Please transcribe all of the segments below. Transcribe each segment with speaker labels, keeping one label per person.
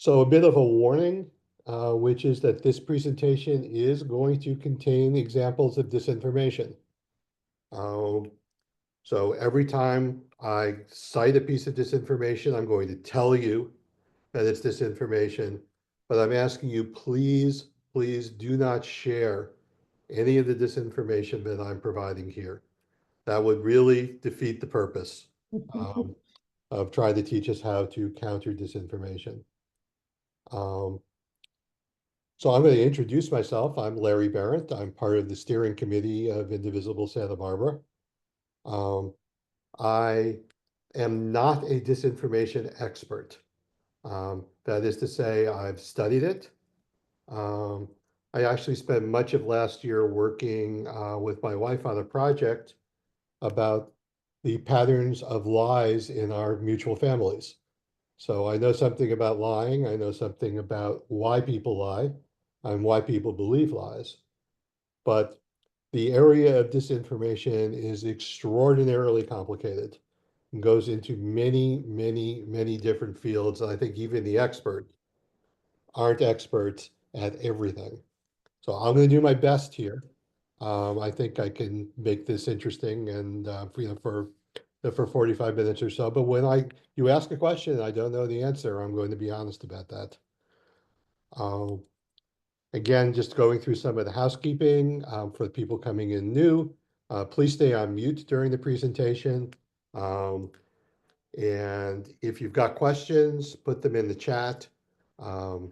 Speaker 1: So a bit of a warning, which is that this presentation is going to contain examples of disinformation. Um, so every time I cite a piece of disinformation, I'm going to tell you that it's disinformation, but I'm asking you, please, please do not share any of the disinformation that I'm providing here. That would really defeat the purpose um, of trying to teach us how to counter disinformation. Um, So I'm going to introduce myself. I'm Larry Barrett. I'm part of the steering committee of Indivisible Santa Barbara. Um, I am not a disinformation expert. That is to say, I've studied it. Um, I actually spent much of last year working with my wife on a project about the patterns of lies in our mutual families. So I know something about lying. I know something about why people lie and why people believe lies. But the area of disinformation is extraordinarily complicated and goes into many, many, many different fields. And I think even the experts aren't experts at everything. So I'm going to do my best here. I think I can make this interesting and for 45 minutes or so. But when you ask a question and I don't know the answer, I'm going to be honest about that. Um, Again, just going through some of the housekeeping for the people coming in new. Please stay on mute during the presentation. Um, and if you've got questions, put them in the chat. Um,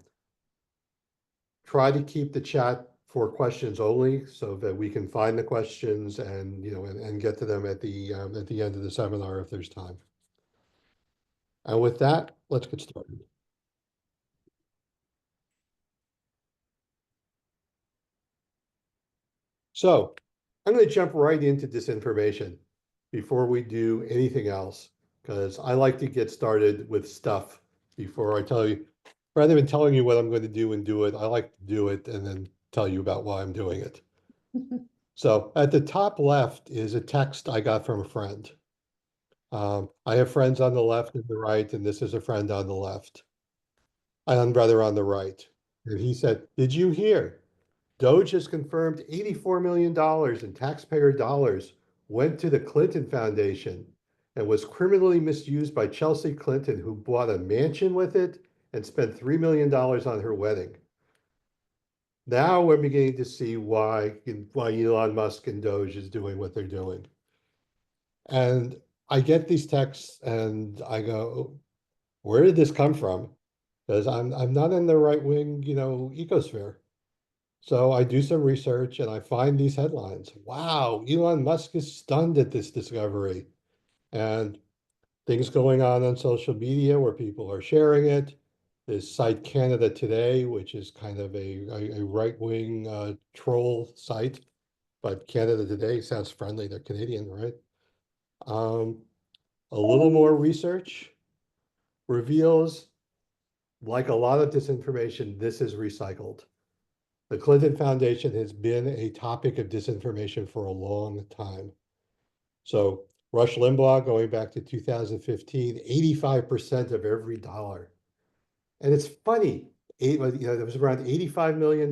Speaker 1: Try to keep the chat for questions only so that we can find the questions and and get to them at the end of the seminar if there's time. And with that, let's get started. So I'm going to jump right into disinformation before we do anything else, because I like to get started with stuff before I tell you. Rather than telling you what I'm going to do and do it, I like to do it and then tell you about why I'm doing it. So at the top left is a text I got from a friend. I have friends on the left and the right, and this is a friend on the left, and rather on the right. And he said, "Did you hear? Doge has confirmed $84 million in taxpayer dollars went to the Clinton Foundation and was criminally misused by Chelsea Clinton, who bought a mansion with it and spent $3 million on her wedding." Now we're beginning to see why Elon Musk and Doge is doing what they're doing. And I get these texts and I go, where did this come from? Because I'm not in the right wing, ecosphere. So I do some research and I find these headlines. Wow, Elon Musk is stunned at this discovery. And things going on social media where people are sharing it. This site Canada Today, which is kind of a right-wing troll site, but Canada Today sounds friendly. They're Canadian, right? Um, a little more research reveals, like a lot of disinformation, this is recycled. The Clinton Foundation has been a topic of disinformation for a long time. So Rush Limbaugh, going back to 2015, 85% of every dollar. And it's funny, there was around $85 million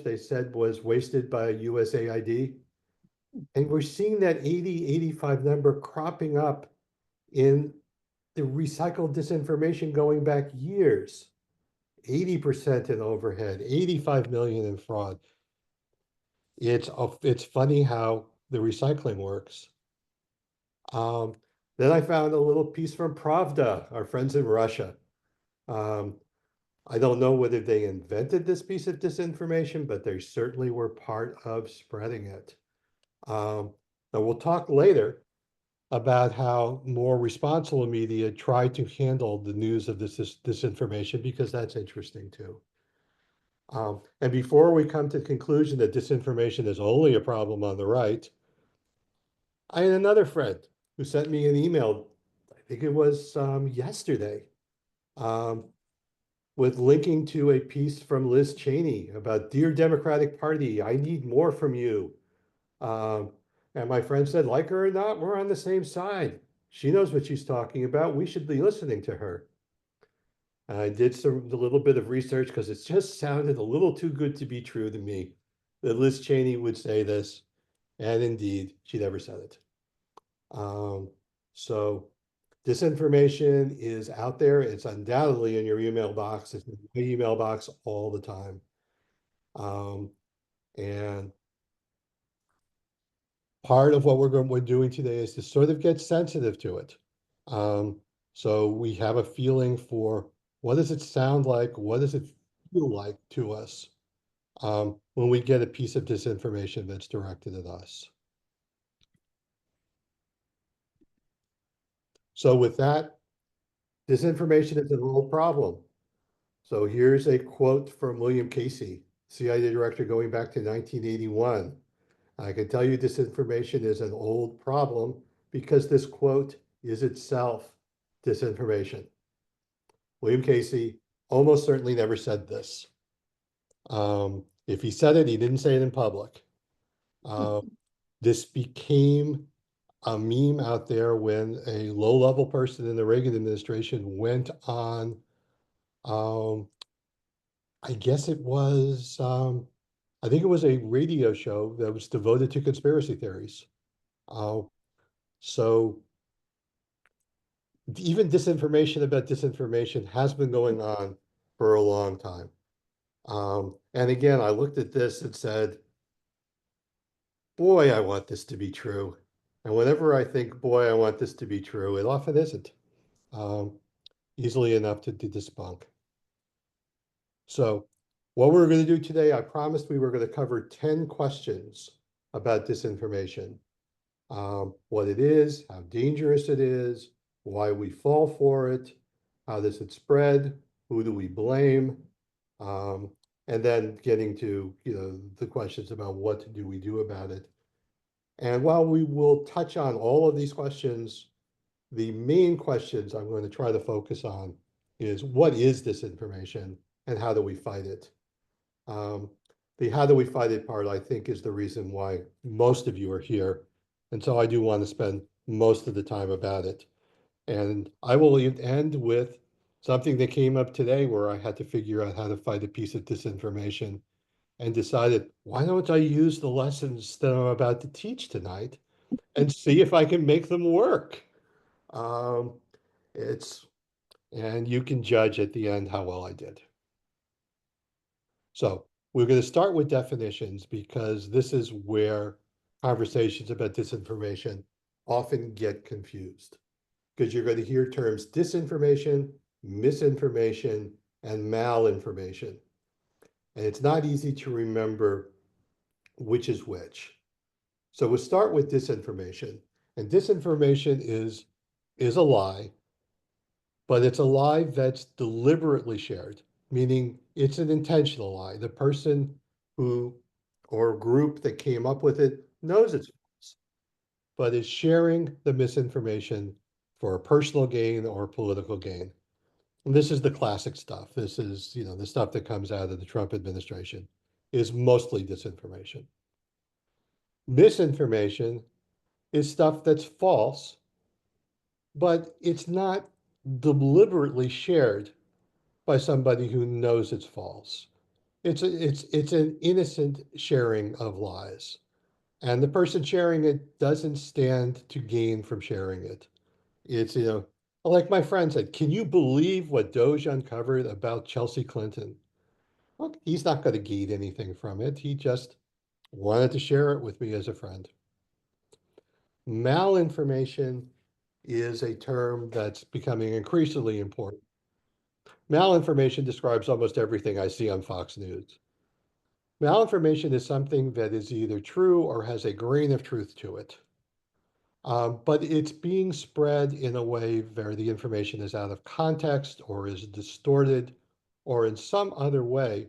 Speaker 1: they said was wasted by USAID. And we're seeing that 80, 85 number cropping up in the recycled disinformation going back years. 80% in overhead, 85 million in fraud. It's funny how the recycling works. Um, then I found a little piece from Pravda, our friends in Russia. Um, I don't know whether they invented this piece of disinformation, but they certainly were part of spreading it. Now we'll talk later about how more responsible media try to handle the news of this disinformation, because that's interesting too. And before we come to the conclusion that disinformation is only a problem on the right, I had another friend who sent me an email, I think it was yesterday, um, with linking to a piece from Liz Cheney about, "Dear Democratic Party, I need more from you." Um, and my friend said, like her or not, we're on the same side. She knows what she's talking about. We should be listening to her. And I did a little bit of research because it just sounded a little too good to be true to me that Liz Cheney would say this, and indeed, she never said it. Um, so disinformation is out there. It's undoubtedly in your email box. It's in my email box all the time. Um, and part of what we're doing today is to sort of get sensitive to it. Um, so we have a feeling for what does it sound like? What does it feel like to us when we get a piece of disinformation that's directed at us? So with that, disinformation is an old problem. So here's a quote from William Casey, CIA director going back to 1981. I can tell you disinformation is an old problem because this quote is itself disinformation. William Casey almost certainly never said this. If he said it, he didn't say it in public. This became a meme out there when a low-level person in the Reagan administration went on, um, I guess it was, I think it was a radio show that was devoted to conspiracy theories. Uh, so even disinformation about disinformation has been going on for a long time. And again, I looked at this and said, boy, I want this to be true. And whenever I think, boy, I want this to be true, it often isn't um, easily enough to debunk. So what we're going to do today, I promised we were going to cover 10 questions about disinformation. What it is, how dangerous it is, why we fall for it, how does it spread, who do we blame, um, and then getting to the questions about what do we do about it. And while we will touch on all of these questions, the main questions I'm going to try to focus on is what is disinformation and how do we fight it? Um, the how do we fight it part, I think, is the reason why most of you are here. And so I do want to spend most of the time about it. And I will end with something that came up today where I had to figure out how to fight a piece of disinformation and decided, why don't I use the lessons that I'm about to teach tonight and see if I can make them work? Um, it's, and you can judge at the end how well I did. So we're going to start with definitions because this is where conversations about disinformation often get confused. Because you're going to hear terms disinformation, misinformation, and malinformation. And it's not easy to remember which is which. So we'll start with disinformation. And disinformation is a lie, but it's a lie that's deliberately shared, meaning it's an intentional lie. The person who or group that came up with it knows it's false, but is sharing the misinformation for a personal gain or political gain. And this is the classic stuff. This is, the stuff that comes out of the Trump administration is mostly disinformation. Misinformation is stuff that's false, but it's not deliberately shared by somebody who knows it's false. It's an innocent sharing of lies. And the person sharing it doesn't stand to gain from sharing it. It's, like my friend said, can you believe what Doge uncovered about Chelsea Clinton? Well, he's not going to gain anything from it. He just wanted to share it with me as a friend. Malinformation is a term that's becoming increasingly important. Malinformation describes almost everything I see on Fox News. Malinformation is something that is either true or has a grain of truth to it. But it's being spread in a way where the information is out of context or is distorted or in some other way.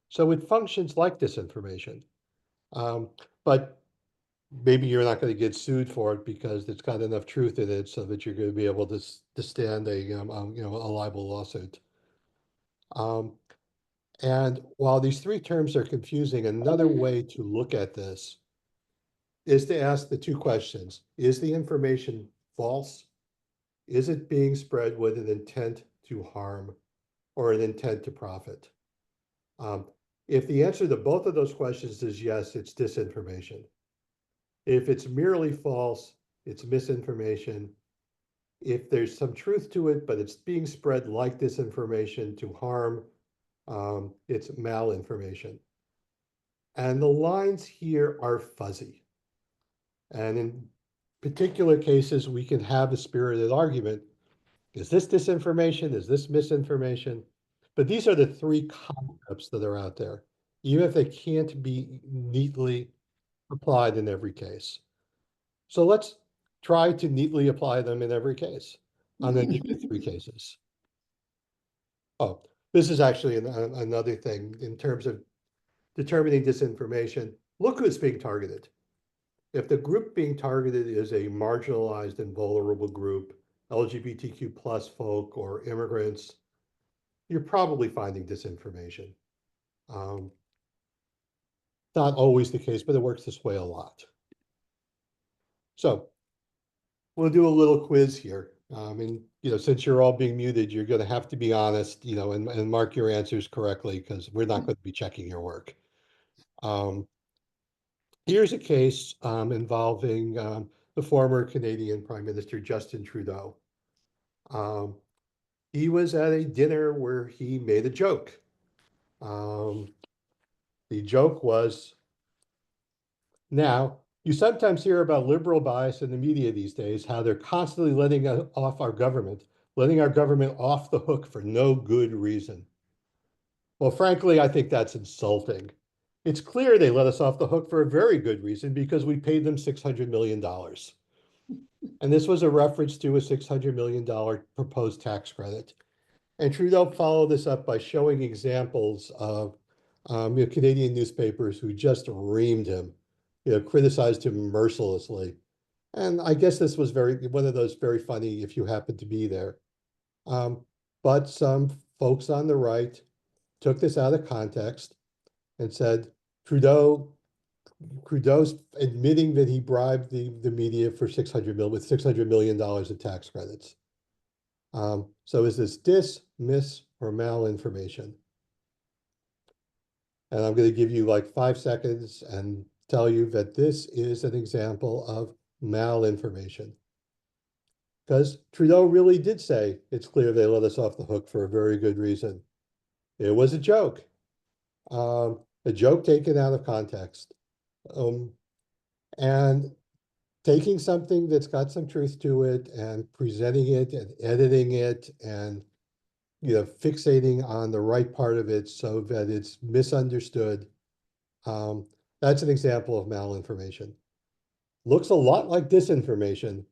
Speaker 1: So it functions like disinformation. Um, but maybe you're not going to get sued for it because it's got enough truth in it so that you're going to be able to stand a libel lawsuit. Um, and while these three terms are confusing, another way to look at this is to ask the two questions. Is the information false? Is it being spread with an intent to harm? or an intent to profit? Um, if the answer to both of those questions is yes, it's disinformation. If it's merely false, it's misinformation. If there's some truth to it, but it's being spread like disinformation to harm, it's malinformation. And the lines here are fuzzy. And in particular cases, we can have a spirited argument. Is this disinformation? Is this misinformation? But these are the three concepts that are out there, even if they can't be neatly applied in every case. So let's try to neatly apply them in every case. I'm going to give you three cases. Oh, this is actually another thing in terms of determining disinformation. Look who's being targeted. If the group being targeted is a marginalized and vulnerable group, LGBTQ plus folk or immigrants, you're probably finding disinformation. Um, not always the case, but it works this way a lot. So we'll do a little quiz here. And since you're all being muted, you're going to have to be honest, and mark your answers correctly because we're not going to be checking your work. Um, Here's a case involving the former Canadian Prime Minister Justin Trudeau. Um, he was at a dinner where he made a joke. Um, the joke was, now, you sometimes hear about liberal bias in the media these days, how they're constantly letting off our government, letting our government off the hook for no good reason. Well, frankly, I think that's insulting. It's clear they let us off the hook for a very good reason because we paid them $600 million. And this was a reference to a $600 million proposed tax credit. And Trudeau followed this up by showing examples of Canadian newspapers who just reamed him, criticized him mercilessly. And I guess this was one of those very funny if you happen to be there. Um, but some folks on the right took this out of context and said Trudeau Trudeau's admitting that he bribed the media for 600 mil with $600 million of tax credits. So is this miss, or malinformation? And I'm going to give you like 5 seconds and tell you that this is an example of malinformation. Because Trudeau really did say it's clear they let us off the hook for a very good reason. It was a joke taken out of context. And taking something that's got some truth to it and presenting it and editing it and fixating on the right part of it so that it's misunderstood. Um, that's an example of malinformation. Looks a lot like disinformation,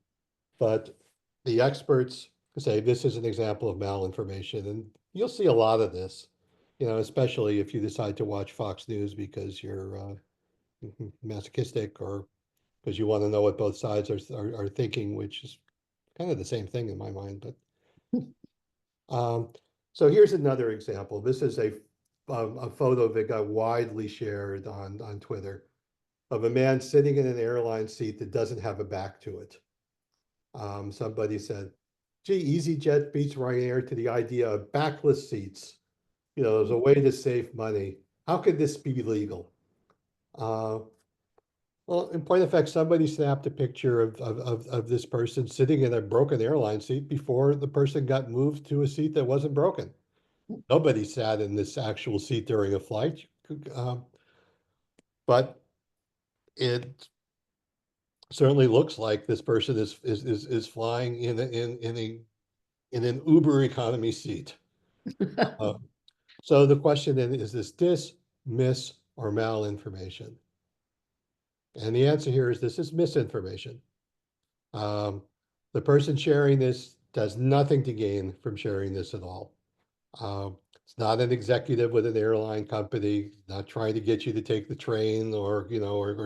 Speaker 1: but the experts say this is an example of malinformation, and you'll see a lot of this, especially if you decide to watch Fox News because you're masochistic or because you want to know what both sides are thinking, which is kind of the same thing in my mind. But so here's another example. This is a photo that got widely shared on Twitter of a man sitting in an airline seat that doesn't have a back to it. Somebody said, gee, EasyJet beats Ryanair to the idea of backless seats. There's a way to save money. How could this be legal? Uh, well, in point of fact, somebody snapped a picture of this person sitting in a broken airline seat before the person got moved to a seat that wasn't broken. Nobody sat in this actual seat during a flight, but it certainly looks like this person is flying in an Uber economy seat. Uh, so the question then is this miss, or malinformation? And the answer here is this is misinformation. Um, the person sharing this does nothing to gain from sharing this at all. It's not an executive with an airline company, not trying to get you to take the train or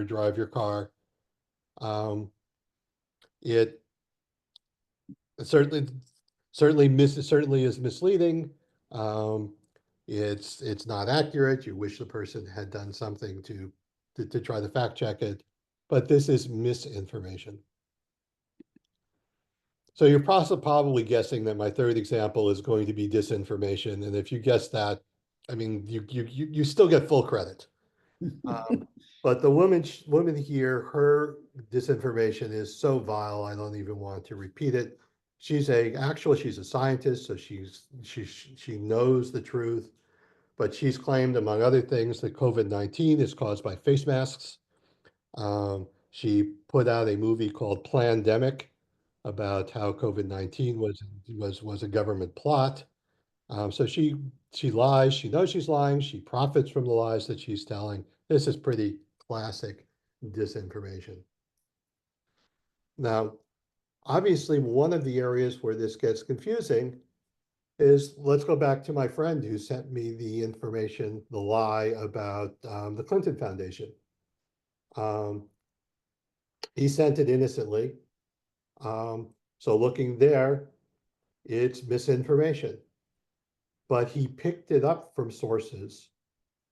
Speaker 1: drive your car. It certainly certainly is misleading. Um, it's not accurate. You wish the person had done something to try to fact check it, but this is misinformation. So you're probably guessing that my third example is going to be disinformation. And if you guess that, I mean, you still get full credit. But the woman here, her disinformation is so vile, I don't even want to repeat it. She's a scientist, so she knows the truth, but she's claimed, among other things, that COVID-19 is caused by face masks. She put out a movie called Plandemic about how COVID-19 was a government plot. So she lies. She knows she's lying. She profits from the lies that she's telling. This is pretty classic disinformation. Now, obviously, one of the areas where this gets confusing is, let's go back to my friend who sent me the information, the lie about the Clinton Foundation. Um, he sent it innocently. So looking there, it's misinformation. But he picked it up from sources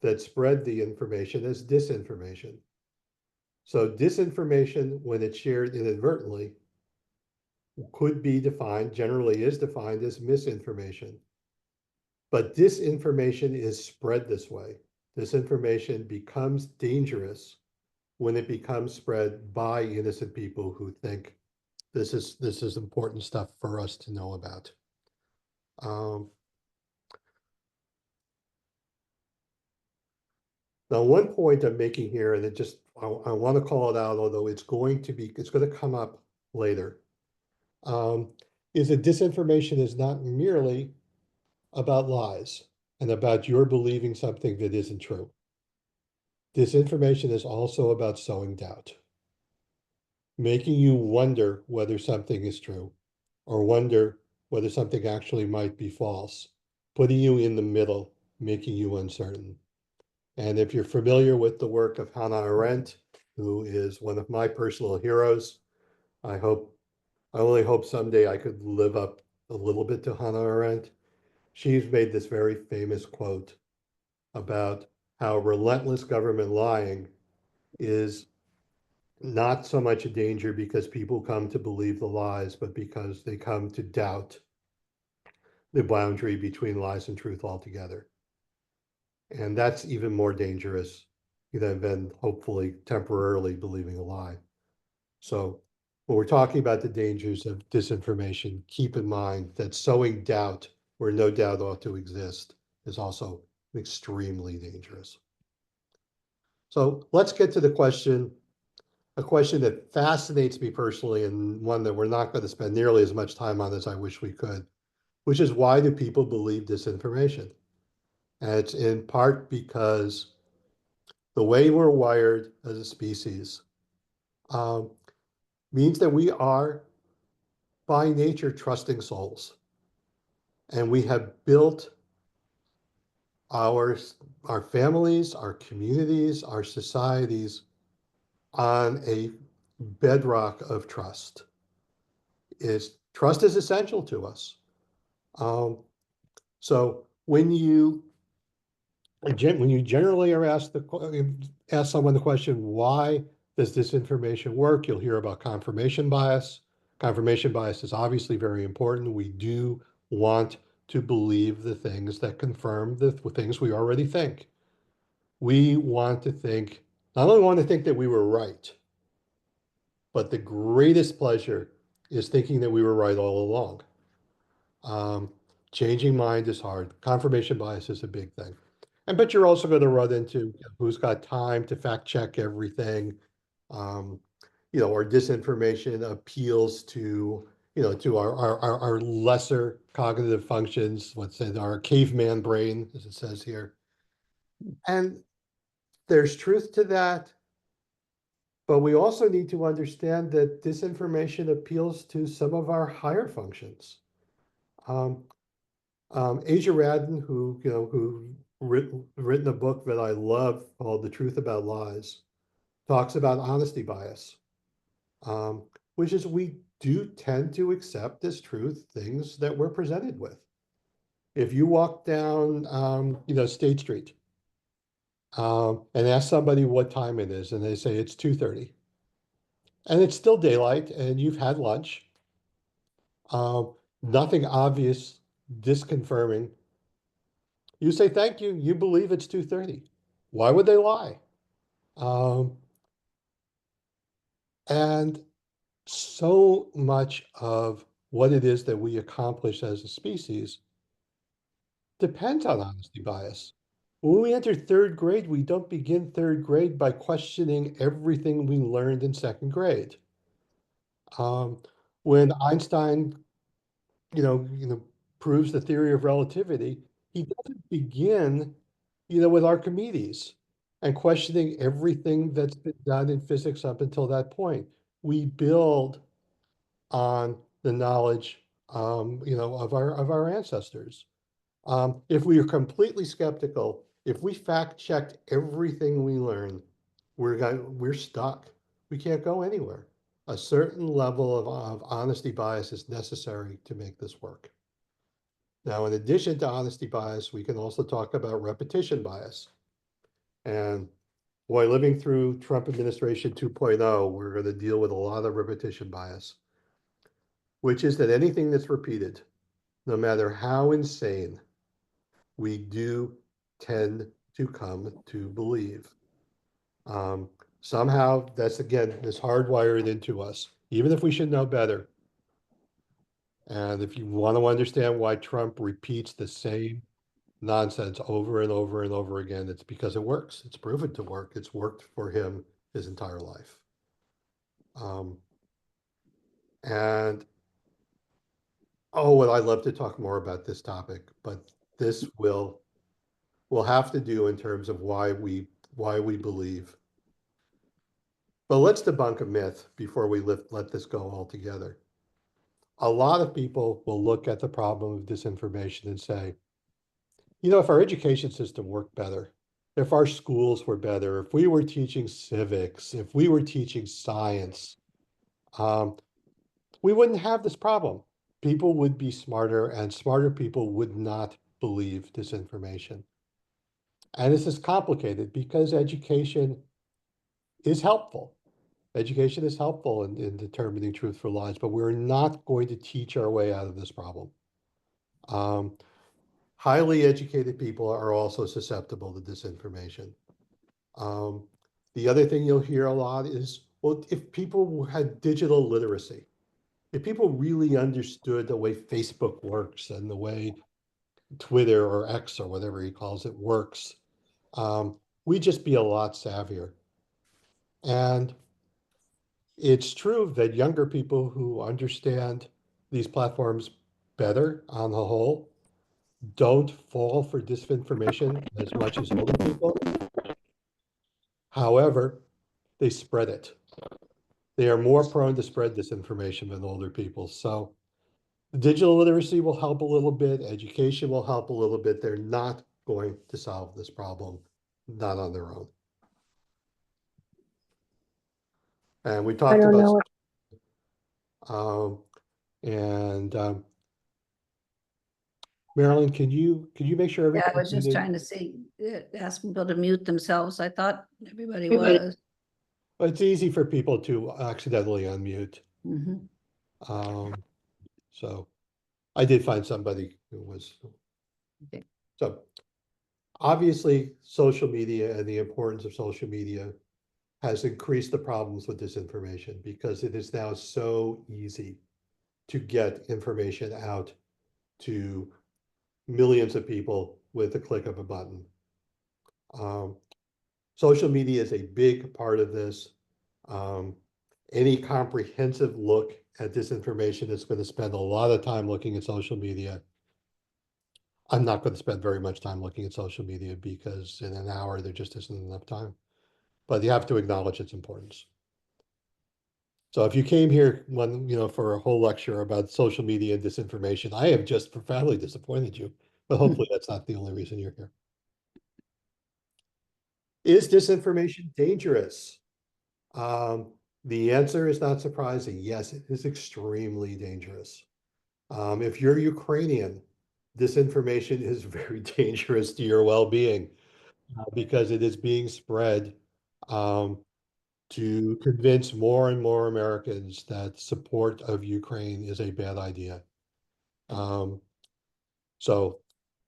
Speaker 1: that spread the information as disinformation. So disinformation, when it's shared inadvertently, could be defined, generally is defined as misinformation. But disinformation is spread this way. Disinformation becomes dangerous when it becomes spread by innocent people who think this is important stuff for us to know about. Um, Now, one point I'm making here, and I want to call it out, although it's going to come up later, um, is that disinformation is not merely about lies and about your believing something that isn't true. Disinformation is also about sowing doubt, making you wonder whether something is true or wonder whether something actually might be false, putting you in the middle, making you uncertain. And if you're familiar with the work of Hannah Arendt, who is one of my personal heroes, I hope, I only hope someday I could live up a little bit to Hannah Arendt. She's made this very famous quote about how relentless government lying is not so much a danger because people come to believe the lies, but because they come to doubt the boundary between lies and truth altogether. And that's even more dangerous than hopefully temporarily believing a lie. So when we're talking about the dangers of disinformation, keep in mind that sowing doubt where no doubt ought to exist is also extremely dangerous. So let's get to a question that fascinates me personally, and one that we're not going to spend nearly as much time on as I wish we could, which is, why do people believe disinformation? And it's in part because the way we're wired as a species um, means that we are by nature trusting souls. And we have built our, our families, our communities, our societies on a bedrock of trust. Trust is essential to us. Um, so when you generally are ask someone the question, why does this information work? You'll hear about confirmation bias. Confirmation bias is obviously very important. We do want to believe the things that confirm the things we already think. We want to think, not only want to think that we were right, but the greatest pleasure is thinking that we were right all along. Um, Changing mind is hard. Confirmation bias is a big thing. But you're also going to run into who's got time to fact check everything. Um, or disinformation appeals to, to our lesser cognitive functions, let's say our caveman brain, as it says here. And there's truth to that. But we also need to understand that disinformation appeals to some of our higher functions. Um, Asia Radin, written a book that I love called The Truth About Lies, talks about honesty bias, which is, we do tend to accept as truth things that we're presented with. If you walk down, State Street, and ask somebody what time it is, and they say it's 2:30, and it's still daylight, and you've had lunch, Nothing obvious, disconfirming. You say, thank you, you believe it's 2:30. Why would they lie? Um, and so much of what it is that we accomplish as a species depends on honesty bias. When we enter third grade, we don't begin third grade by questioning everything we learned in second grade. Um, when Einstein, proves the theory of relativity, he doesn't begin, with Archimedes and questioning everything that's been done in physics up until that point. We build on the knowledge, of our ancestors. If we are completely skeptical, if we fact checked everything we learn, we're stuck. We can't go anywhere. A certain level of honesty bias is necessary to make this work. Now, in addition to honesty bias, we can also talk about repetition bias. And boy, living through Trump administration 2.0, we're going to deal with a lot of repetition bias, which is that anything that's repeated, no matter how insane, we do tend to come to believe. Um, Somehow that's again is hardwired into us, even if we should know better. And if you want to understand why Trump repeats the same nonsense over and over and over again, it's because it works. It's proven to work. It's worked for him his entire life. Um, and oh, would I love to talk more about this topic, but this will have to do in terms of why we believe. But let's debunk a myth before we let this go altogether. A lot of people will look at the problem of disinformation and say, if our education system worked better, if our schools were better, if we were teaching civics, if we were teaching science, um, we wouldn't have this problem. People would be smarter, and smarter people would not believe disinformation. And this is complicated because education is helpful. Education is helpful in determining truth for lies, but we're not going to teach our way out of this problem. Um, Highly educated people are also susceptible to disinformation. Um, the other thing you'll hear a lot is, well, if people had digital literacy, if people really understood the way Facebook works and the way Twitter or X or whatever he calls it works, we'd just be a lot savvier. And it's true that younger people who understand these platforms better on the whole don't fall for disinformation as much as older people. However, they spread it. They are more prone to spread disinformation than older people. So digital literacy will help a little bit. Education will help a little bit. They're not going to solve this problem, not on their own. And we
Speaker 2: I
Speaker 1: talked
Speaker 2: don't
Speaker 1: about,
Speaker 2: know.
Speaker 1: um, and Marilyn, can you make sure
Speaker 3: Yeah, I
Speaker 1: everybody's
Speaker 3: was just
Speaker 1: muted?
Speaker 3: trying to see, ask people to mute themselves. I thought everybody
Speaker 2: Everybody-
Speaker 3: was.
Speaker 1: It's easy for people to accidentally unmute.
Speaker 3: Mhm.
Speaker 1: Um, so I did find somebody who was.
Speaker 3: Okay.
Speaker 1: So obviously, social media and the importance of social media has increased the problems with disinformation because it is now so easy to get information out to millions of people with the click of a button. Um, Social media is a big part of this. Um, any comprehensive look at disinformation is going to spend a lot of time looking at social media. I'm not going to spend very much time looking at social media because in an hour there just isn't enough time. But you have to acknowledge its importance. So if you came here for a whole lecture about social media and disinformation, I have just profoundly disappointed you. But hopefully that's not the only reason you're here. Is disinformation dangerous? Um, the answer is not surprising. Yes, it is extremely dangerous. If you're Ukrainian, disinformation is very dangerous to your well-being because it is being spread um, to convince more and more Americans that support of Ukraine is a bad idea. So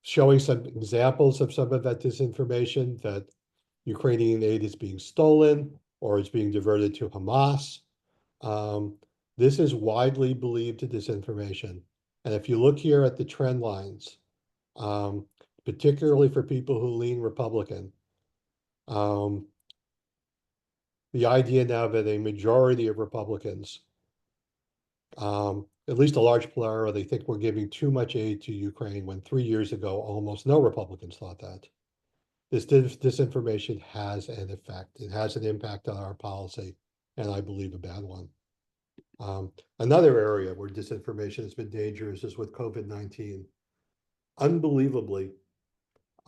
Speaker 1: showing some examples of some of that disinformation, that Ukrainian aid is being stolen or is being diverted to Hamas. This is widely believed disinformation. And if you look here at the trend lines, particularly for people who lean Republican, the idea now that a majority of Republicans, at least a large plurality, they think we're giving too much aid to Ukraine, when 3 years ago, almost no Republicans thought that. This disinformation has an effect. It has an impact on our policy, and I believe a bad one. Another area where disinformation has been dangerous is with COVID-19. Unbelievably,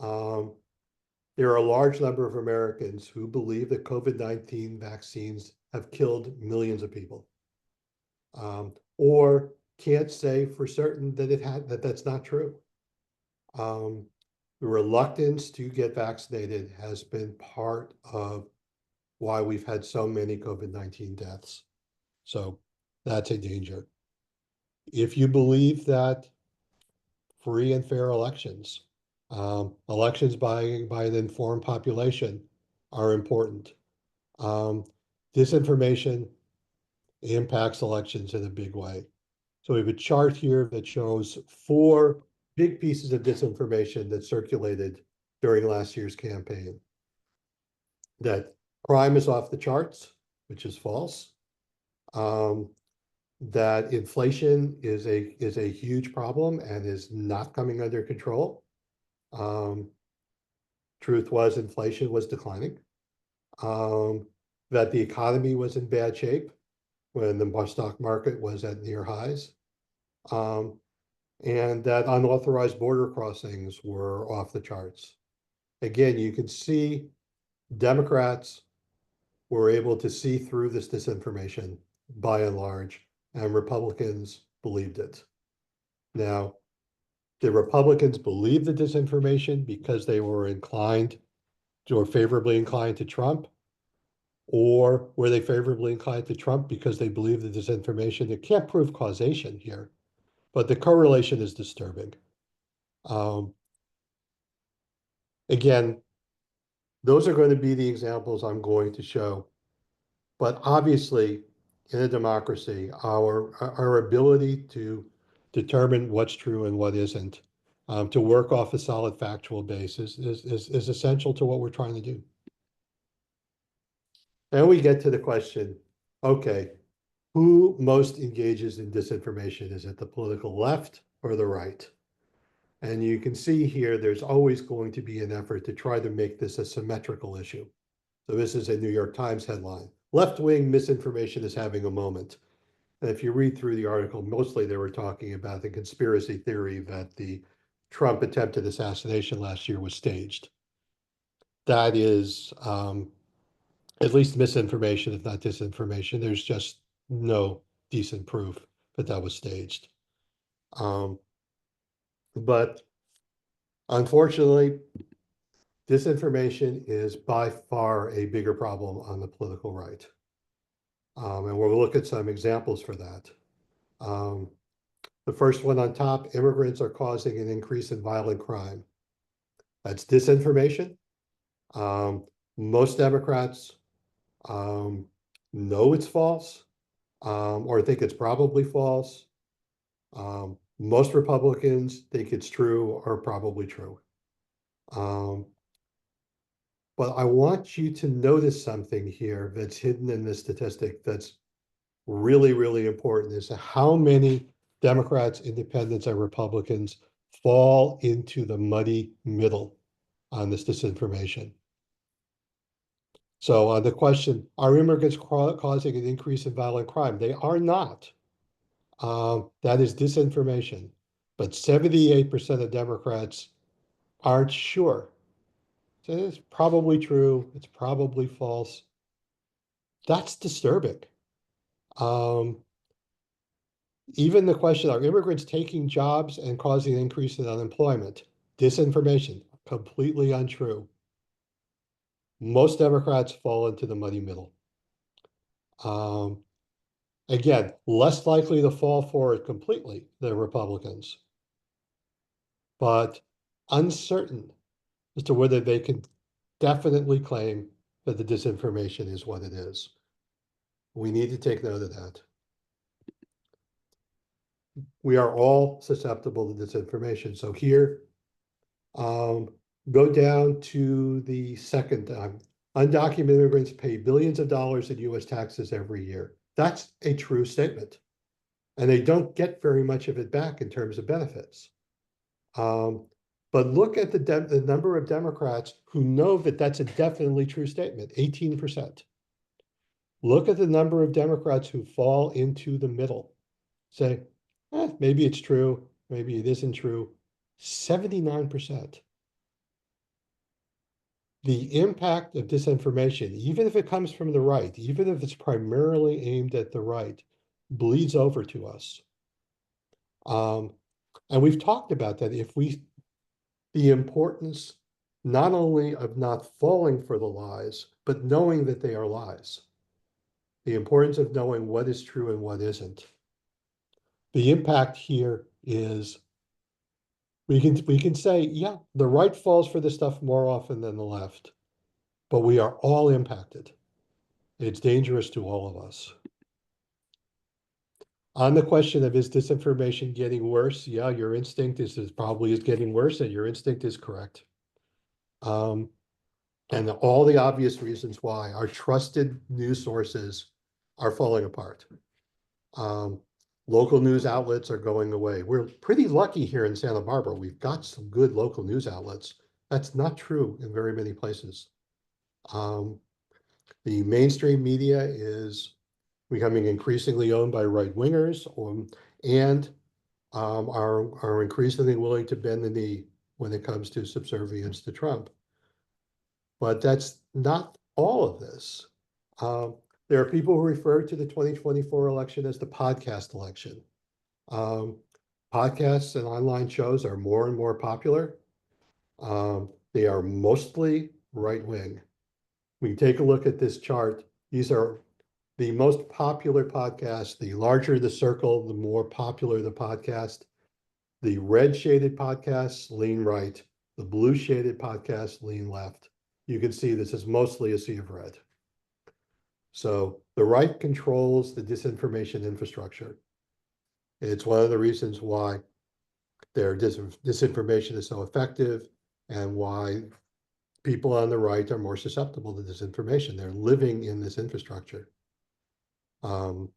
Speaker 1: there are a large number of Americans who believe that COVID-19 vaccines have killed millions of people, or can't say for certain that that's not true. The reluctance to get vaccinated has been part of why we've had so many COVID-19 deaths. So that's a danger. If you believe that free and fair elections, elections by an informed population are important, disinformation impacts elections in a big way. So we have a chart here that shows 4 big pieces of disinformation that circulated during last year's campaign. That crime is off the charts, which is false. That inflation is a huge problem and is not coming under control. Truth was, inflation was declining. That the economy was in bad shape when the stock market was at near highs. And that unauthorized border crossings were off the charts. Again, you can see Democrats were able to see through this disinformation by and large, and Republicans believed it. Now, did Republicans believe the disinformation because they were favorably inclined to Trump? Or were they favorably inclined to Trump because they believed the disinformation? It can't prove causation here, but the correlation is disturbing. Again, those are going to be the examples I'm going to show. But obviously, in a democracy, our ability to determine what's true and what isn't, to work off a solid factual basis is essential to what we're trying to do. And we get to the question, okay, who most engages in disinformation? Is it the political left or the right? And you can see here, there's always going to be an effort to try to make this a symmetrical issue. So this is a New York Times headline. Left-wing misinformation is having a moment. And if you read through the article, mostly they were talking about the conspiracy theory that the Trump attempted assassination last year was staged. That is at least misinformation, if not disinformation. There's just no decent proof that that was staged. But unfortunately, disinformation is by far a bigger problem on the political right. And we'll look at some examples for that. The first one on top, immigrants are causing an increase in violent crime. That's disinformation. Most Democrats know it's false, or think it's probably false. Most Republicans think it's true or probably true. But I want you to notice something here that's hidden in this statistic that's really, really important, is how many Democrats, independents, and Republicans fall into the muddy middle on this disinformation. So on the question, are immigrants causing an increase in violent crime? They are not. That is disinformation. But 78% of Democrats aren't sure. So it's probably true. It's probably false. That's disturbing. Even the question, are immigrants taking jobs and causing an increase in unemployment? Disinformation, completely untrue. Most Democrats fall into the muddy middle. Um, Again, less likely to fall for it completely than Republicans, but uncertain as to whether they can definitely claim that the disinformation is what it is. We need to take note of that. We are all susceptible to disinformation. So here, um, go down to the second undocumented immigrants pay billions of dollars in US taxes every year. That's a true statement. And they don't get very much of it back in terms of benefits. Um, but look at the number of Democrats who know that that's a definitely true statement, 18%. Look at the number of Democrats who fall into the middle, say, maybe it's true, maybe it isn't true. 79%. The impact of disinformation, even if it comes from the right, even if it's primarily aimed at the right, bleeds over to us. And we've talked about that. The importance not only of not falling for the lies, but knowing that they are lies. The importance of knowing what is true and what isn't. The impact here is we can say, yeah, the right falls for this stuff more often than the left, but we are all impacted. It's dangerous to all of us. On the question of is disinformation getting worse? Yeah, your instinct is probably is getting worse, and your instinct is correct. And all the obvious reasons why our trusted news sources are falling apart. Um, Local news outlets are going away. We're pretty lucky here in Santa Barbara. We've got some good local news outlets. That's not true in very many places. Um, the mainstream media is becoming increasingly owned by right wingers, and are increasingly willing to bend the knee when it comes to subservience to Trump. But that's not all of this. Um, there are people who refer to the 2024 election as the podcast election. Um, Podcasts and online shows are more and more popular. They are mostly right wing. We take a look at this chart. These are the most popular podcasts. The larger the circle, the more popular the podcast. The red shaded podcasts lean right. The blue shaded podcasts lean left. You can see this is mostly a sea of red. So the right controls the disinformation infrastructure. It's one of the reasons why their disinformation is so effective and why people on the right are more susceptible to disinformation. They're living in this infrastructure. Um,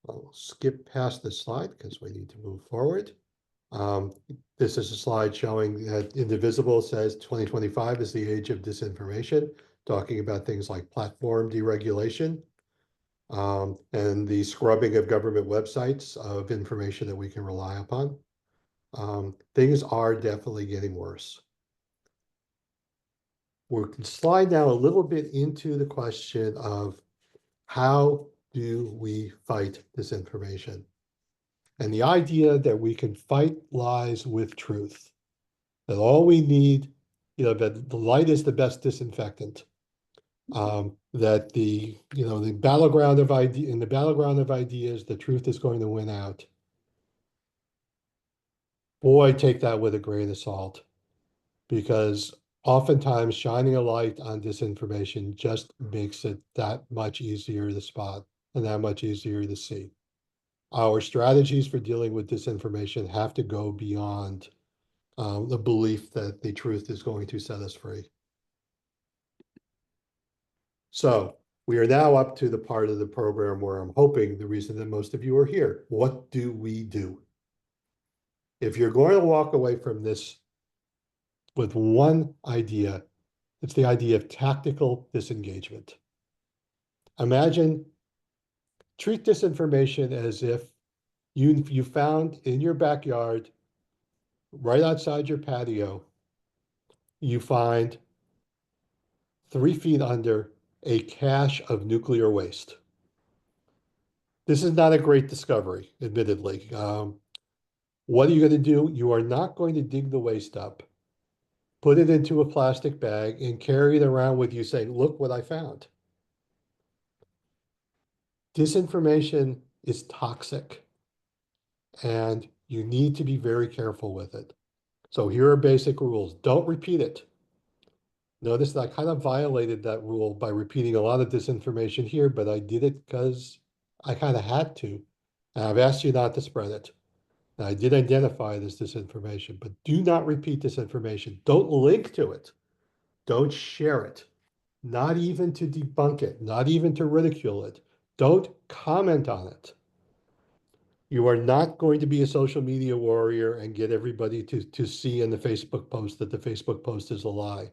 Speaker 1: I'll skip past this slide because we need to move forward. Um, this is a slide showing that Indivisible says 2025 is the age of disinformation, talking about things like platform deregulation, and the scrubbing of government websites of information that we can rely upon. Things are definitely getting worse. We can slide now a little bit into the question of how do we fight disinformation? And the idea that we can fight lies with truth, that all we need, that the light is the best disinfectant. That the battleground of in the battleground of ideas, the truth is going to win out. Boy, take that with a grain of salt, because oftentimes shining a light on disinformation just makes it that much easier to spot and that much easier to see. Our strategies for dealing with disinformation have to go beyond the belief that the truth is going to set us free. So we are now up to the part of the program where I'm hoping the reason that most of you are here. What do we do? If you're going to walk away from this with one idea, it's the idea of tactical disengagement. Treat disinformation as if you found in your backyard, right outside your patio, you find 3 feet under a cache of nuclear waste. This is not a great discovery, admittedly. What are you going to do? You are not going to dig the waste up, put it into a plastic bag, and carry it around with you saying, look what I found. Disinformation is toxic and you need to be very careful with it. So here are basic rules. Don't repeat it. Notice that I kind of violated that rule by repeating a lot of disinformation here, but I did it because I kind of had to. And I've asked you not to spread it. And I did identify it as disinformation, but do not repeat disinformation. Don't link to it. Don't share it. Not even to debunk it, not even to ridicule it. Don't comment on it. You are not going to be a social media warrior and get everybody to see in the Facebook post that the Facebook post is a lie.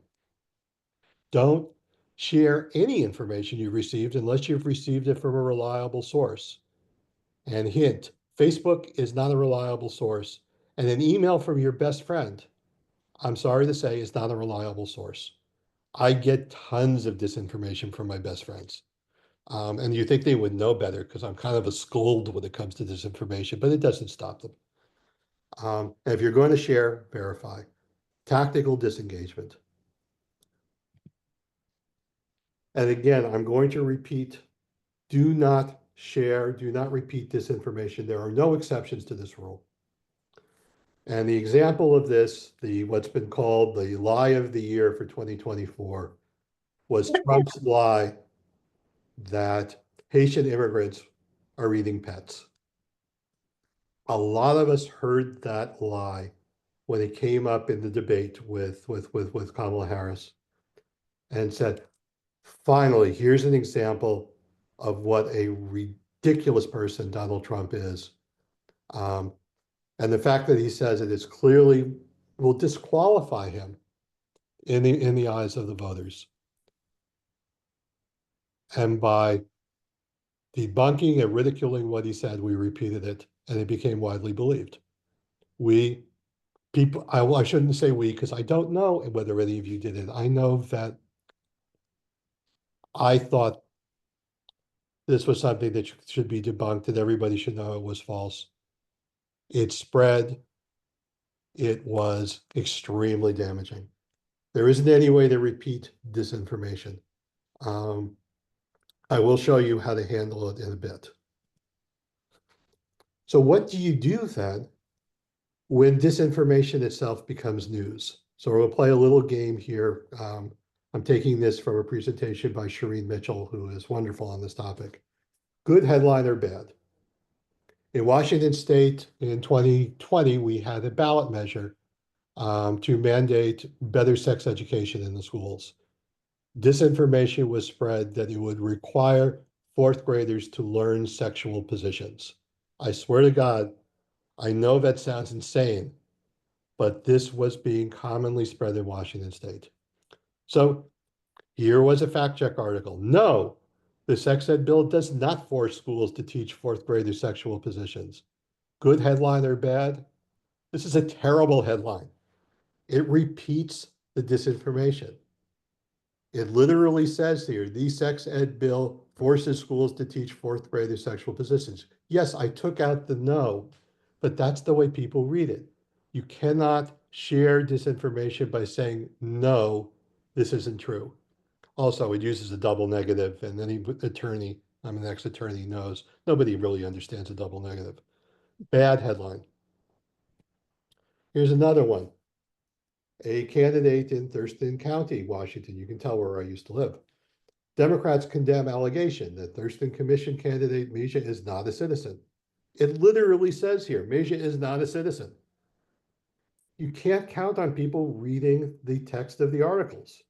Speaker 1: Don't share any information you received unless you've received it from a reliable source. And hint, Facebook is not a reliable source. And an email from your best friend, I'm sorry to say, is not a reliable source. I get tons of disinformation from my best friends. And you think they would know better because I'm kind of a scold when it comes to disinformation, but it doesn't stop them. And if you're going to share, verify. Tactical disengagement. And again, I'm going to repeat, do not share, do not repeat disinformation. There are no exceptions to this rule. And the example of this, what's been called the lie of the year for 2024, was Trump's lie that Haitian immigrants are eating pets. A lot of us heard that lie when it came up in the debate with Kamala Harris and said, finally, here's an example of what a ridiculous person Donald Trump is. Um, and the fact that he says it is clearly will disqualify him in the eyes of the voters. And by debunking and ridiculing what he said, we repeated it, and it became widely believed. We people, I shouldn't say we because I don't know whether any of you did it. I know that I thought this was something that should be debunked, that everybody should know it was false. It spread. It was extremely damaging. There isn't any way to repeat disinformation. Um, I will show you how to handle it in a bit. So what do you do then when disinformation itself becomes news? So we'll play a little game here. I'm taking this from a presentation by Shireen Mitchell, who is wonderful on this topic. Good headline or bad? In Washington State in 2020, we had a ballot measure to mandate better sex education in the schools. Disinformation was spread that it would require fourth graders to learn sexual positions. I swear to God, I know that sounds insane, but this was being commonly spread in Washington State. So here was a fact check article. No, the sex ed bill does not force schools to teach fourth graders sexual positions. Good headline or bad? This is a terrible headline. It repeats the disinformation. It literally says here, the sex ed bill forces schools to teach fourth graders sexual positions. Yes, I took out the no, but that's the way people read it. You cannot share disinformation by saying, no, this isn't true. Also, it uses a double negative, and any attorney, I'm an ex-attorney, knows nobody really understands a double negative. Bad headline. Here's another one. A candidate in Thurston County, Washington, you can tell where I used to live. Democrats condemn allegation that Thurston Commission candidate Misha is not a citizen. It literally says here, Misha is not a citizen. You can't count on people reading the text of the articles.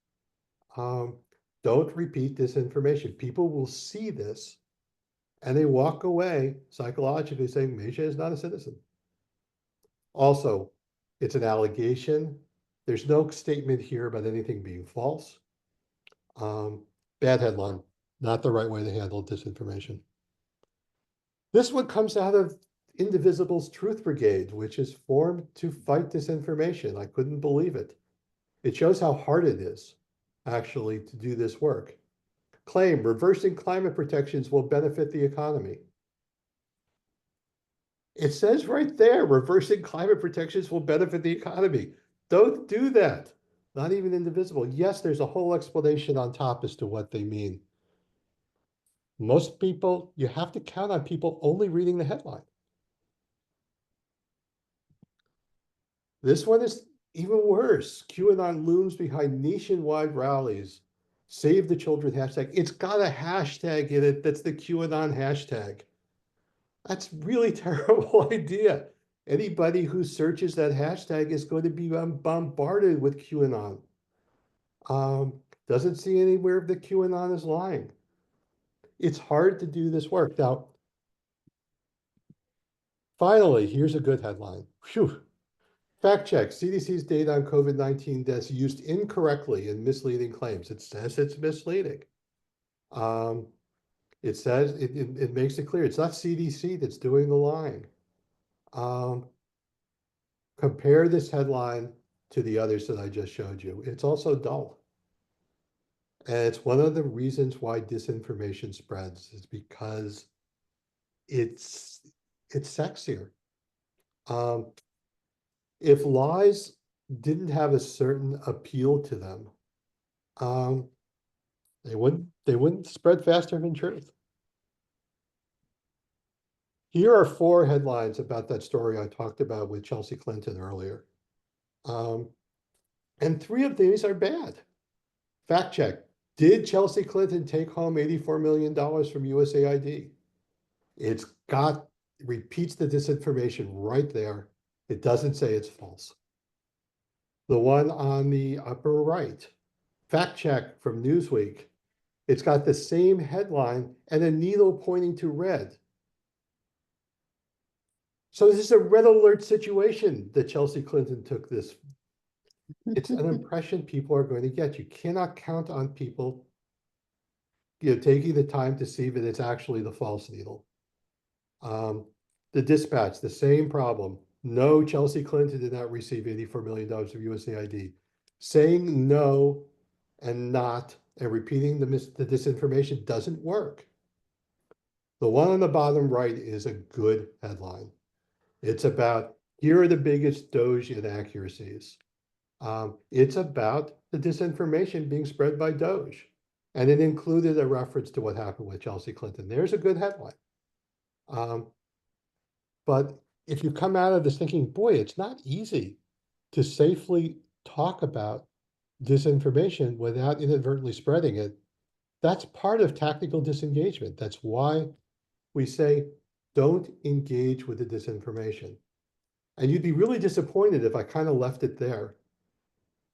Speaker 1: Don't repeat this information. People will see this and they walk away psychologically saying Misha is not a citizen. Also, it's an allegation. There's no statement here about anything being false. Bad headline, not the right way to handle disinformation. This one comes out of Indivisible's Truth Brigade, which is formed to fight disinformation. I couldn't believe it. It shows how hard it is actually to do this work. Claim reversing climate protections will benefit the economy. It says right there, reversing climate protections will benefit the economy. Don't do that. Not even Indivisible. Yes, there's a whole explanation on top as to what they mean. Most people, you have to count on people only reading the headline. This one is even worse. QAnon looms behind nationwide rallies. Save the children hashtag. It's got a hashtag in it that's the QAnon hashtag. That's really terrible idea. Anybody who searches that hashtag is going to be bombarded with QAnon. Doesn't see anywhere that QAnon is lying. It's hard to do this work. Now, finally, here's a good headline. Phew. Fact check, CDC's data on COVID-19 deaths used incorrectly in misleading claims. It says it's misleading. Um, it says, it makes it clear, it's not CDC that's doing the lying. Compare this headline to the others that I just showed you. It's also dull. And it's one of the reasons why disinformation spreads is because it's sexier. If lies didn't have a certain appeal to them, um, they wouldn't spread faster than truth. Here are 4 headlines about that story I talked about with Chelsea Clinton earlier. And 3 of these are bad. Fact check. Did Chelsea Clinton take home $84 million from USAID? It repeats the disinformation right there. It doesn't say it's false. The one on the upper right, fact check from Newsweek. It's got the same headline and a needle pointing to red. So this is a red alert situation that Chelsea Clinton took this. It's an impression people are going to get. You cannot count on people taking the time to see that it's actually the false needle. The Dispatch, the same problem. No, Chelsea Clinton did not receive $84 million of USAID. Saying no and not and repeating the disinformation doesn't work. The one on the bottom right is a good headline. It's about, here are the biggest Doge inaccuracies. It's about the disinformation being spread by Doge. And it included a reference to what happened with Chelsea Clinton. There's a good headline. But if you come out of this thinking, boy, it's not easy to safely talk about disinformation without inadvertently spreading it, that's part of tactical disengagement. That's why we say, don't engage with the disinformation. And you'd be really disappointed if I kind of left it there.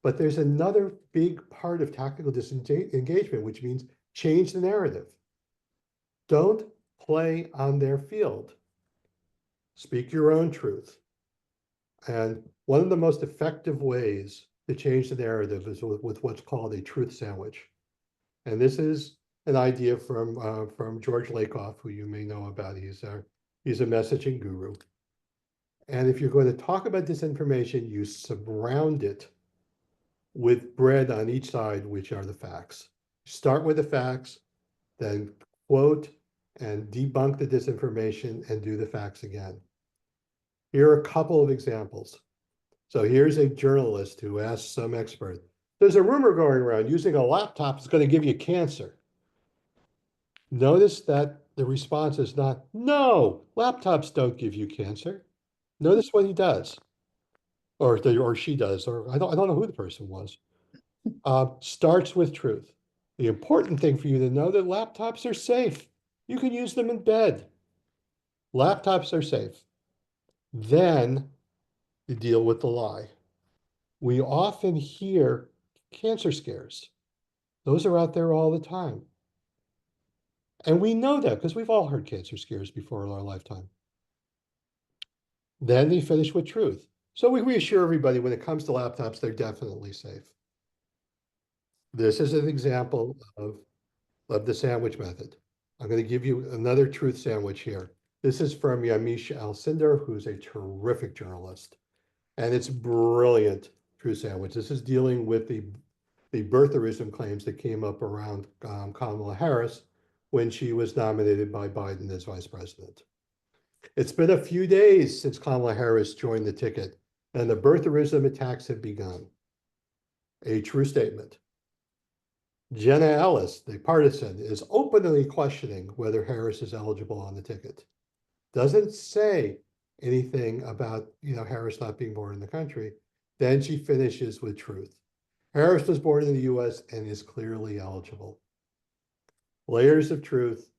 Speaker 1: But there's another big part of tactical disengagement, which means change the narrative. Don't play on their field. Speak your own truth. And one of the most effective ways to change the narrative is with what's called a truth sandwich. And this is an idea from George Lakoff, who you may know about. He's a messaging guru. And if you're going to talk about disinformation, you surround it with bread on each side, which are the facts. Start with the facts, then quote and debunk the disinformation and do the facts again. Here are a couple of examples. So here's a journalist who asked some expert, there's a rumor going around using a laptop is going to give you cancer. Notice that the response is not, no, laptops don't give you cancer. Notice what he does, or she does, or I don't know who the person was. Starts with truth. The important thing for you to know that laptops are safe. You can use them in bed. Laptops are safe. Then you deal with the lie. We often hear cancer scares. Those are out there all the time. And we know that because we've all heard cancer scares before in our lifetime. Then they finish with truth. So we reassure everybody when it comes to laptops, they're definitely safe. This is an example of the sandwich method. I'm going to give you another truth sandwich here. This is from Yamiche Alcindor, who's a terrific journalist. And it's brilliant truth sandwich. This is dealing with the birtherism claims that came up around Kamala Harris when she was nominated by Biden as vice president. It's been a few days since Kamala Harris joined the ticket, and the birtherism attacks have begun. A true statement. Jenna Ellis, the partisan, is openly questioning whether Harris is eligible on the ticket. Doesn't say anything about, Harris not being born in the country. Then she finishes with truth. Harris was born in the US and is clearly eligible. Layers of truth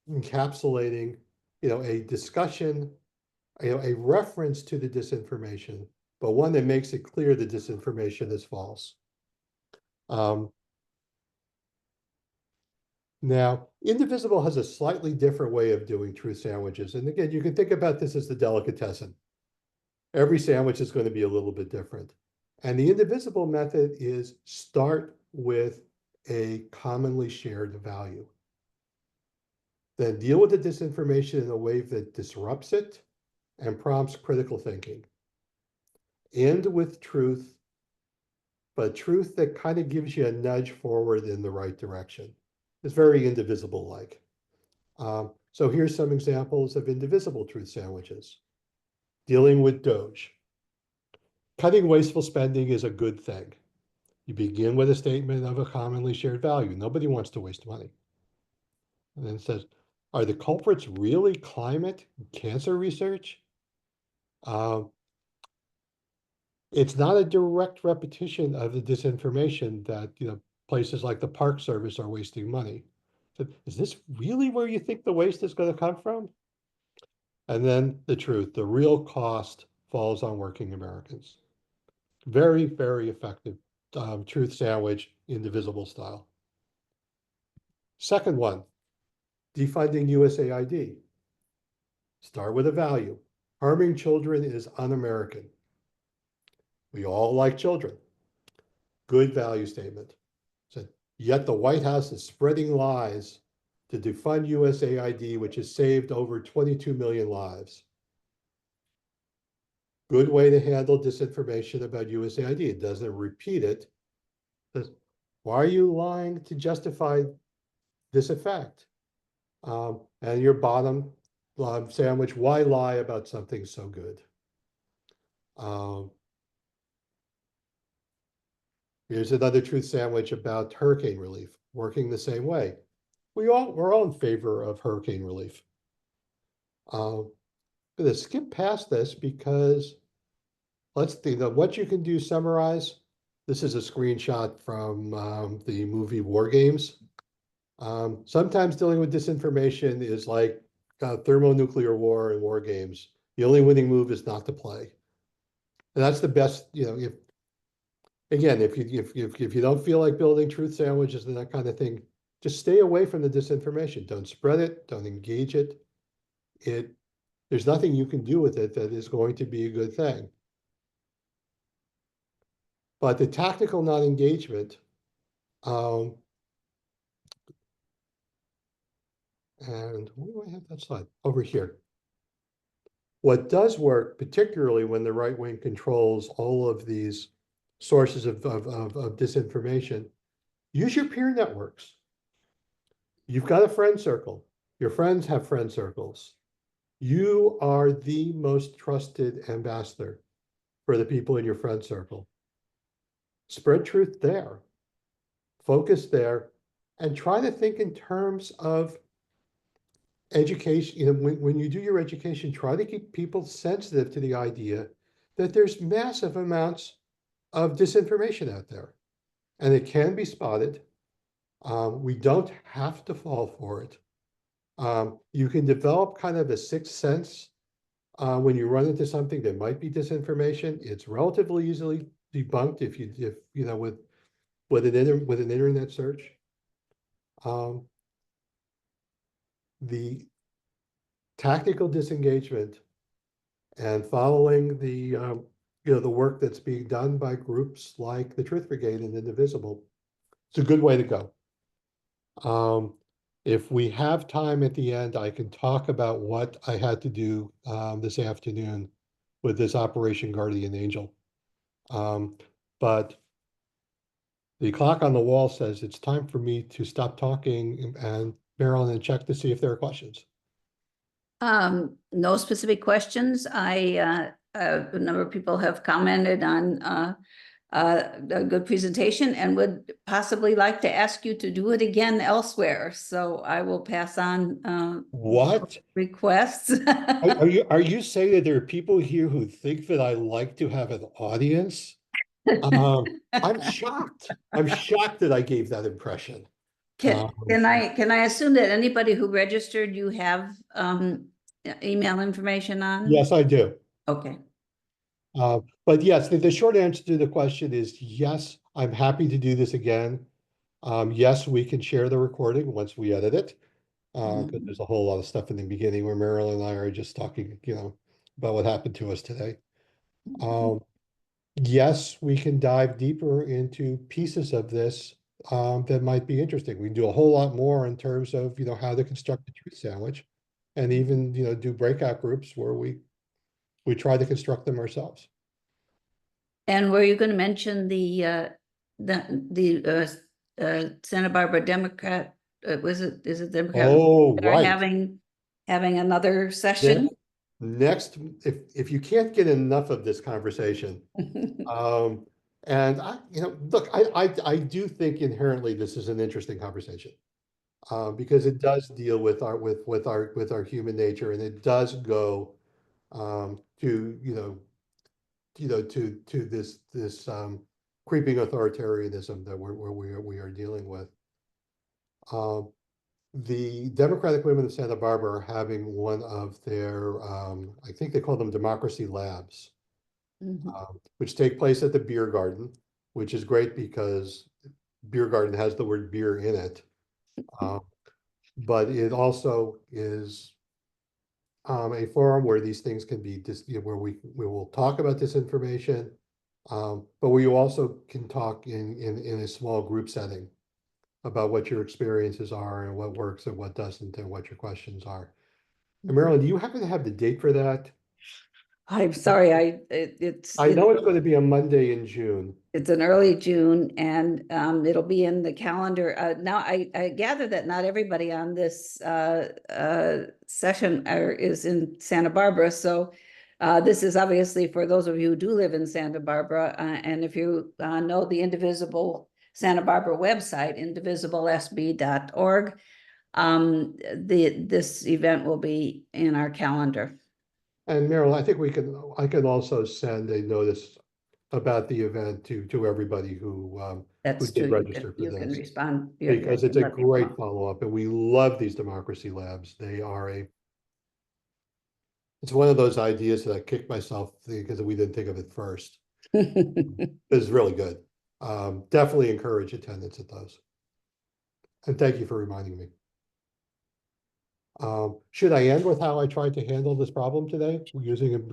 Speaker 1: encapsulating, a discussion, a reference to the disinformation, but one that makes it clear the disinformation is false. Now, Indivisible has a slightly different way of doing truth sandwiches. And again, you can think about this as the delicatessen. Every sandwich is going to be a little bit different. And the Indivisible method is start with a commonly shared value. Then deal with the disinformation in a way that disrupts it and prompts critical thinking. End with truth, but truth that kind of gives you a nudge forward in the right direction. It's very Indivisible-like. So here's some examples of Indivisible truth sandwiches. Dealing with Doge. Cutting wasteful spending is a good thing. You begin with a statement of a commonly shared value. Nobody wants to waste money. And then it says, are the culprits really climate cancer research? It's not a direct repetition of the disinformation that, places like the Park Service are wasting money. So is this really where you think the waste is going to come from? And then the truth, the real cost falls on working Americans. Very, very effective truth sandwich, Indivisible style. Second one, defunding USAID. Start with a value. Harming children is un-American. We all like children. Good value statement. So, yet the White House is spreading lies to defund USAID, which has saved over 22 million lives. Good way to handle disinformation about USAID. It doesn't repeat it. Why are you lying to justify this effect? And your bottom sandwich, why lie about something so good? Here's another truth sandwich about hurricane relief, working the same way. We're all in favor of hurricane relief. I'm going to skip past this because let's think of what you can do. Summarize. This is a screenshot from the movie War Games. Sometimes dealing with disinformation is like thermonuclear war and war games. The only winning move is not to play. And that's the best, if you don't feel like building truth sandwiches and that kind of thing, just stay away from the disinformation. Don't spread it, don't engage it. There's nothing you can do with it that is going to be a good thing. But the tactical non-engagement, and where do I have that slide? Over here. What does work, particularly when the right wing controls all of these sources of disinformation, use your peer networks. You've got a friend circle. Your friends have friend circles. You are the most trusted ambassador for the people in your friend circle. Spread truth there. Focus there and try to think in terms of education. When you do your education, try to keep people sensitive to the idea that there's massive amounts of disinformation out there and it can be spotted. We don't have to fall for it. You can develop kind of a sixth sense when you run into something that might be disinformation. It's relatively easily debunked if with an internet search. The tactical disengagement and following the work that's being done by groups like the Truth Brigade and Indivisible, it's a good way to go. If we have time at the end, I can talk about what I had to do this afternoon with this Operation Guardian Angel. But the clock on the wall says it's time for me to stop talking and Marilyn and check to see if there are questions.
Speaker 3: No specific questions. A number of people have commented on a good presentation and would possibly like to ask you to do it again elsewhere. So I will pass on
Speaker 1: What?
Speaker 3: requests.
Speaker 1: Are you saying that there are people here who think that I like to have an audience? I'm shocked. I'm shocked that I gave that impression.
Speaker 3: Can,
Speaker 1: Um,
Speaker 3: can I assume that anybody who registered, you have email information on?
Speaker 1: yes, I do.
Speaker 3: Okay.
Speaker 1: But yes, the short answer to the question is yes, I'm happy to do this again. Yes, we can share the recording once we edit it. Because there's a whole lot of stuff in the beginning where Marilyn and I are just talking, about what happened to us today. Um, yes, we can dive deeper into pieces of this that might be interesting. We can do a whole lot more in terms of, how to construct a truth sandwich, and even, do breakout groups where we try to construct them ourselves.
Speaker 3: And were you going to mention Santa Barbara Democrat? Is it Democrat?
Speaker 1: Oh,
Speaker 3: Are
Speaker 1: right.
Speaker 3: having another
Speaker 1: Then
Speaker 3: session?
Speaker 1: next, if you can't get enough of this conversation, um, and look, I do think inherently this is an interesting conversation. Because it does deal with our human nature, and it does go to this creeping authoritarianism that we are dealing with. Um, the Democratic Women of Santa Barbara are having one of their I think they call them democracy labs,
Speaker 3: Mhm.
Speaker 1: which take place at the beer garden, which is great because beer garden has the word beer in it. Um, but it also is a forum where these things can be where we will talk about disinformation, but where you also can talk in a small group setting about what your experiences are and what works and what doesn't and what your questions are. And Marilyn, do you happen to have the date for that?
Speaker 3: I'm sorry,
Speaker 1: I know it's going to be a Monday in June.
Speaker 3: it's an early June and it'll be in the calendar. Now I gather that not everybody on this session is in Santa Barbara. So this is obviously for those of you who do live in Santa Barbara. And if you know the Indivisible Santa Barbara website, indivisiblesb.org, this event will be in our calendar.
Speaker 1: And Marilyn, I think I can also send a notice about the event to everybody who
Speaker 3: That's
Speaker 1: did
Speaker 3: true.
Speaker 1: register for
Speaker 3: You can
Speaker 1: this.
Speaker 3: respond. You
Speaker 1: Because it's
Speaker 3: can
Speaker 1: a
Speaker 3: let people
Speaker 1: great
Speaker 3: know.
Speaker 1: follow-up, and we love these democracy labs. It's one of those ideas that I kicked myself because we didn't think of it first. It's really good. Definitely encourage attendance at those. And thank you for reminding me. Should I end with how I tried to handle this problem today,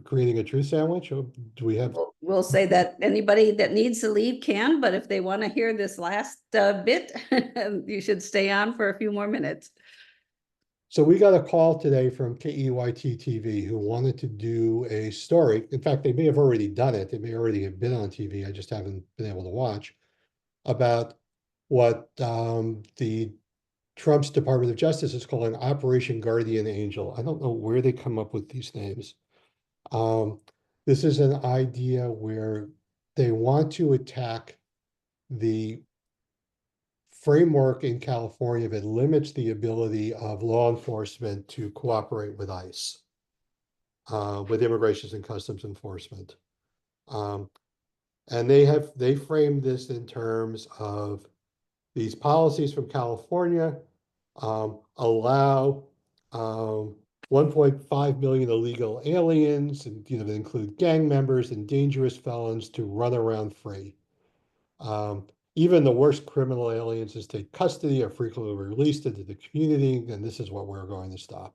Speaker 1: creating a truth sandwich, or do we have?
Speaker 3: We'll say that anybody that needs to leave can, but if they want to hear this last bit, you should stay on for a few more minutes.
Speaker 1: So we got a call today from KEYT TV who wanted to do a story. In fact, they may have already done it. They may already have been on TV. I just haven't been able to watch about what the Trump's Department of Justice is calling Operation Guardian Angel. I don't know where they come up with these names. Um, this is an idea where they want to attack the framework in California that limits the ability of law enforcement to cooperate with ICE, with Immigration and Customs Enforcement. Um, and they framed this in terms of these policies from California allow 1.5 million illegal aliens, and that include gang members and dangerous felons, to run around free. Even the worst criminal aliens in state custody are frequently released into the community, and this is what we're going to stop.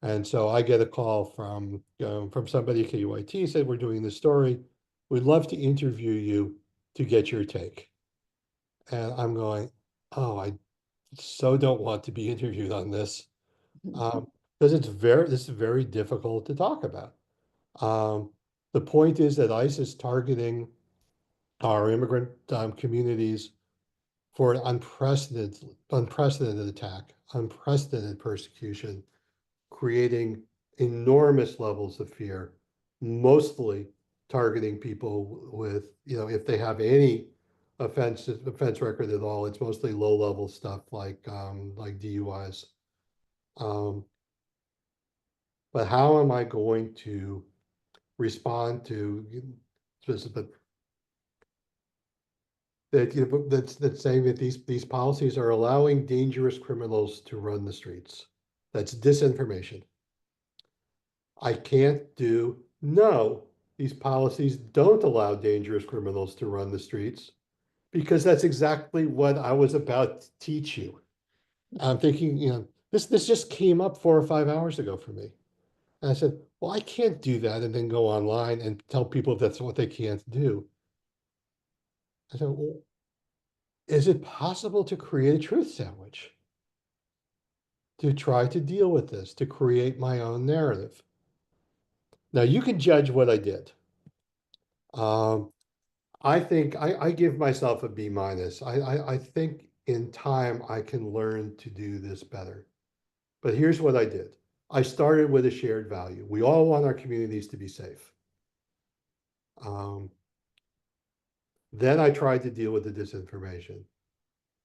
Speaker 1: And so I get a call from somebody at KUIT, said, we're doing this story. We'd love to interview you to get your take. And I'm going, oh, I so don't want to be interviewed on this. Because this is very difficult to talk about. The point is that ICE is targeting our immigrant communities for an unprecedented attack, unprecedented persecution, creating enormous levels of fear, mostly targeting people with, if they have any offense record at all, it's mostly low-level stuff like DUIs. But how am I going to respond to specific that's saying that these policies are allowing dangerous criminals to run the streets? That's disinformation. I can't do, no, these policies don't allow dangerous criminals to run the streets, because that's exactly what I was about to teach you. I'm thinking, this just came up 4 or 5 hours ago for me. And I said, well, I can't do that and then go online and tell people that's what they can't do. I said, well, is it possible to create a truth sandwich? To try to deal with this, to create my own narrative. Now you can judge what I did. I think I give myself a B minus. I think in time I can learn to do this better. But here's what I did. I started with a shared value. We all want our communities to be safe. Then I tried to deal with the disinformation.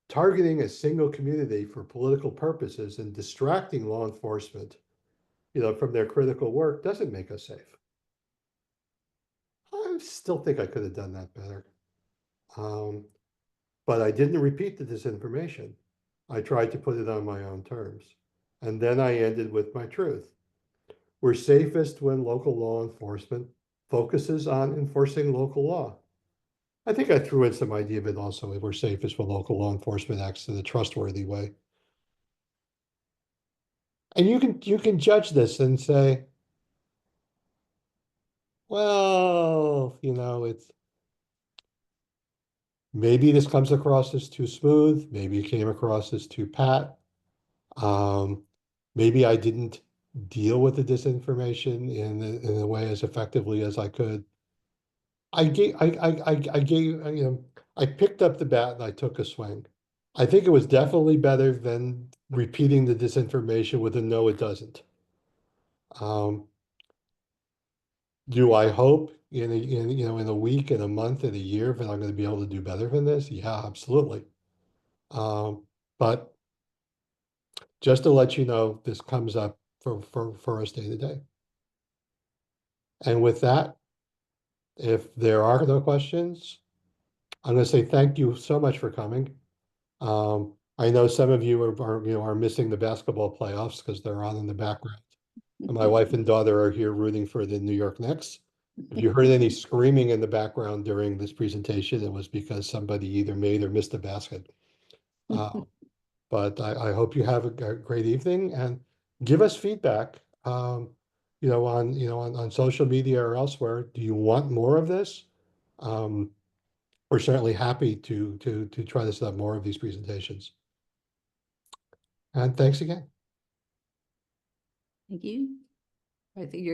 Speaker 1: Targeting a single community for political purposes and distracting law enforcement, from their critical work doesn't make us safe. I still think I could have done that better. But I didn't repeat the disinformation. I tried to put it on my own terms. And then I ended with my truth. We're safest when local law enforcement focuses on enforcing local law. I think I threw in some idea of it also. We're safest when local law enforcement acts in a trustworthy way. And you can judge this and say, well, it's maybe this comes across as too smooth. Maybe it came across as too pat. Maybe I didn't deal with the disinformation in a way as effectively as I could. I picked up the bat and I took a swing. I think it was definitely better than repeating the disinformation with a no, it doesn't. Do I hope in a week, in a month, in a year that I'm going to be able to do better than this? Yeah, absolutely. But just to let you know, this comes up for us day to day. And with that, if there are no questions, I'm going to say thank you so much for coming. I know some of you are missing the basketball playoffs because they're on in the background. And my wife and daughter are here rooting for the New York Knicks. If you heard any screaming in the background during this presentation, it was because somebody either made or missed a basket. But I hope you have a great evening and give us feedback. On social media or elsewhere. Do you want more of this? We're certainly happy to try to set up more of these presentations. And thanks again.
Speaker 3: Thank you. I think you're